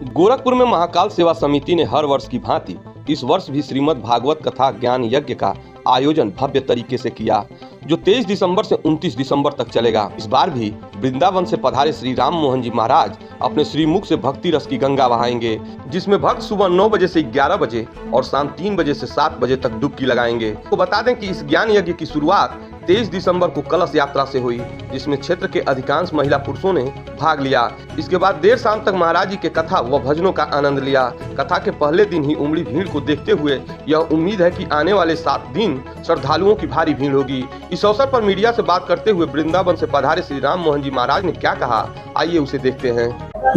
गोरखपुर में महाकाल सेवा समिति ने हर वर्ष की भांति इस वर्ष भी श्रीमद् भागवत कथा ज्ञान यज्ञ का आयोजन भव्य तरीके से किया, जो 23 दिसंबर से 29 दिसंबर तक चलेगा। इस बार भी वृंदावन से पधारे श्री राम मोहन जी महाराज अपने श्रीमुख से भक्ति रस की गंगा बहाएंगे, जिसमें भक्त सुबह 9 बजे से 11 बजे और शाम 3 बजे से 7 बजे तक डुबकी लगाएंगे। तो बता दें कि इस ज्ञान यज्ञ की शुरुआत 23 दिसंबर को कलश यात्रा से हुई, जिसमें क्षेत्र के अधिकांश महिला पुरुषों ने भाग लिया। इसके बाद देर शाम तक महाराज जी के कथा व भजनों का आनंद लिया। कथा के पहले दिन ही उमड़ी भीड़ को देखते हुए यह उम्मीद है कि आने वाले 7 दिन श्रद्धालुओं की भारी भीड़ होगी। इस अवसर पर मीडिया से बात करते हुए वृंदावन से पधारे श्री राम मोहन जी महाराज ने क्या कहा, आइए उसे देखते हैं।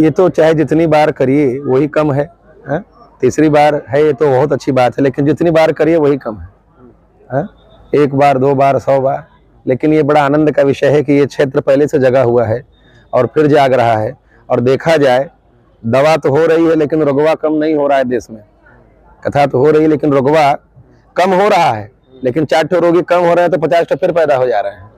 ये तो चाहे जितनी बार करिए वही कम है, तीसरी बार है ये तो बहुत अच्छी बात है, लेकिन जितनी बार करिए वही कम है। 1 बार 2 बार 100 बार, लेकिन ये बड़ा आनंद का विषय है कि ये क्षेत्र पहले से जगा हुआ है और फिर जाग रहा है। और देखा जाए दवा तो हो रही है लेकिन रुगवा कम नहीं हो रहा है देश में। कथा तो हो रही है लेकिन रुगवा कम हो रहा है, लेकिन 4 ठो रोगी कम हो रहे हैं तो 50 ठो फिर पैदा हो जा रहे हैं।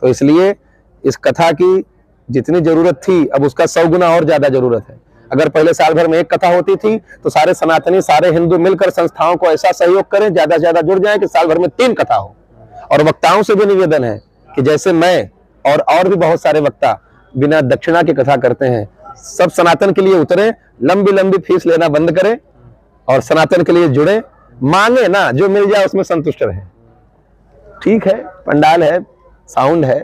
तो इसलिए इस कथा की जितनी जरूरत थी अब उसका 100 गुना और ज्यादा जरूरत है। अगर पहले साल भर में 1 कथा होती थी तो सारे सनातनी सारे हिंदू मिलकर संस्थाओं को ऐसा सहयोग करें, ज्यादा से ज्यादा जुड़ जाए कि साल भर में 3 कथा हो। और वक्ताओं से भी निवेदन है कि जैसे मैं और भी बहुत सारे वक्ता बिना दक्षिणा की कथा करते हैं, सब सनातन के लिए उतरे, लंबी लंबी फीस लेना बंद करें और सनातन के लिए जुड़े, मांगे ना, जो मिल जाए उसमें संतुष्ट रहे। ठीक है, पंडाल है, साउंड है,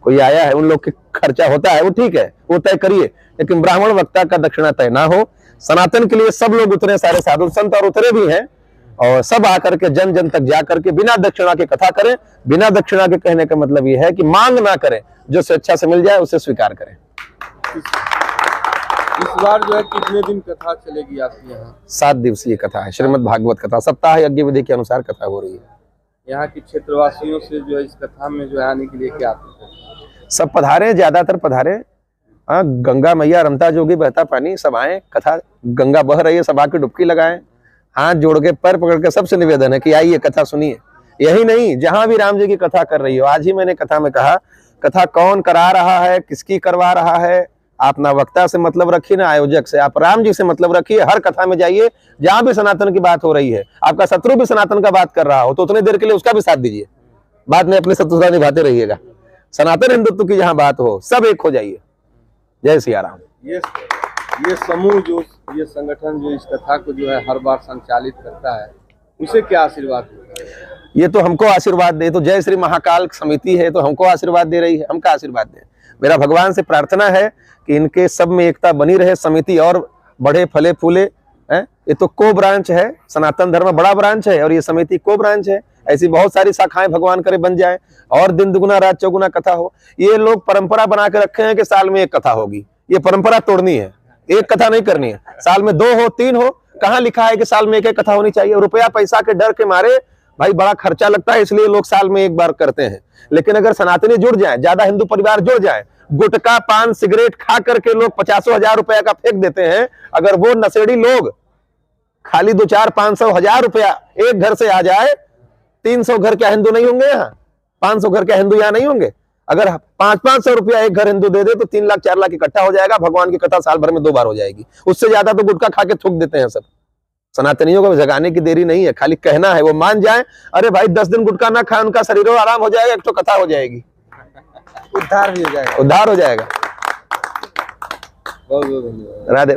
कोई आया है, उन लोग के खर्चा होता है, वो ठीक है, वो तय करिए, लेकिन ब्राह्मण वक्ता का दक्षिणा तय ना हो। सनातन के लिए सब लोग उतरे, सारे साधु संत और उतरे भी हैं, और सब आकर के जन जन तक जा करके बिना दक्षिणा के कथा करें। बिना दक्षिणा के कहने का मतलब ये है कि मांग ना करें, जो स्वेच्छा से मिल जाए उसे स्वीकार करें। इस बार जो है कितने दिन कथा चलेगी आपके यहाँ? 7 दिवसीय कथा है, श्रीमद् भागवत कथा, सप्ताह यज्ञ विधि के अनुसार कथा हो रही है। यहाँ के क्षेत्रवासियों से जो है इस कथा में जो है आने के लिए क्या सब पधारे, ज्यादातर पधारे। गंगा मैया रमता जोगी बहता पानी, सब आए, कथा गंगा बह रही है, सब आके डुबकी लगाएं, हाथ जोड़ के पैर पकड़ के सबसे निवेदन है कि आइए कथा सुनिए। यही नहीं, जहां भी राम जी की कथा कर रही हो, आज ही मैंने कथा में कहा, कथा कौन करा रहा है, किसकी करवा रहा है, आप ना वक्ता से मतलब रखिए ना आयोजक से, आप राम जी से मतलब रखिए। हर कथा में जाइए, जहां भी सनातन की बात हो रही है, आपका शत्रु भी सनातन का बात कर रहा हो तो उतनी देर के लिए उसका भी साथ दीजिए, बाद में अपनी शत्रुता निभाते रहिएगा। सनातन हिंदुत्व की जहां बात हो सब एक हो जाइए। जय सिया राम। ये समूह जो ये संगठन जो इस कथा को जो है हर बार संचालित करता है, उसे क्या आशीर्वाद देता है? ये तो हमको आशीर्वाद दे, तो जय श्री महाकाल समिति है तो हमको आशीर्वाद दे रही है, हम क्या आशीर्वाद दें। मेरा भगवान से प्रार्थना है कि इनके सब में एकता बनी रहे, समिति और बढ़े फले फूले। ये तो को ब्रांच है, सनातन धर्म बड़ा ब्रांच है और ये समिति को ब्रांच है। ऐसी बहुत सारी शाखाएं भगवान करे बन जाए और दिन दुगुना रात चौगुना कथा हो। ये लोग परंपरा बना के रखे हैं कि साल में 1 कथा होगी, ये परंपरा तोड़नी है। 1 कथा नहीं करनी है, साल में 2 हो 3 हो। कहाँ लिखा है कि साल में 1 कथा होनी चाहिए? रुपया पैसा के डर के मारे भाई बड़ा खर्चा लगता है, इसलिए लोग साल में 1 बार करते हैं। लेकिन अगर सनातनी जुड़ जाए, ज्यादा हिंदू परिवार जुड़ जाए, गुटखा पान सिगरेट खा करके लोग 50,000 रुपया का फेंक देते हैं, अगर वो नशेड़ी लोग खाली 2 4 500 1000 रुपया एक घर से आ जाए, 300 घर क्या हिंदू नहीं होंगे यहाँ? 500 घर क्या हिंदू यहाँ नहीं होंगे? अगर 500-500 रुपया एक घर हिंदू दे दे तो 3 लाख 4 लाख इकट्ठा हो जाएगा। भगवान की कथा साल भर में 2 बार हो जाएगी, उससे ज्यादा तो गुटखा खा के थूक देते हैं सब। सनातनियों को जगाने की देरी नहीं है, खाली कहना है, वो मान जाए। अरे भाई 10 दिन गुटखा ना खाए, उनका शरीर आराम हो जाएगा, एक तो कथा हो जाएगी, उद्धार भी हो जाएगा, उद्धार हो जाएगा। बहुत बहुत धन्यवाद। राधे राधे।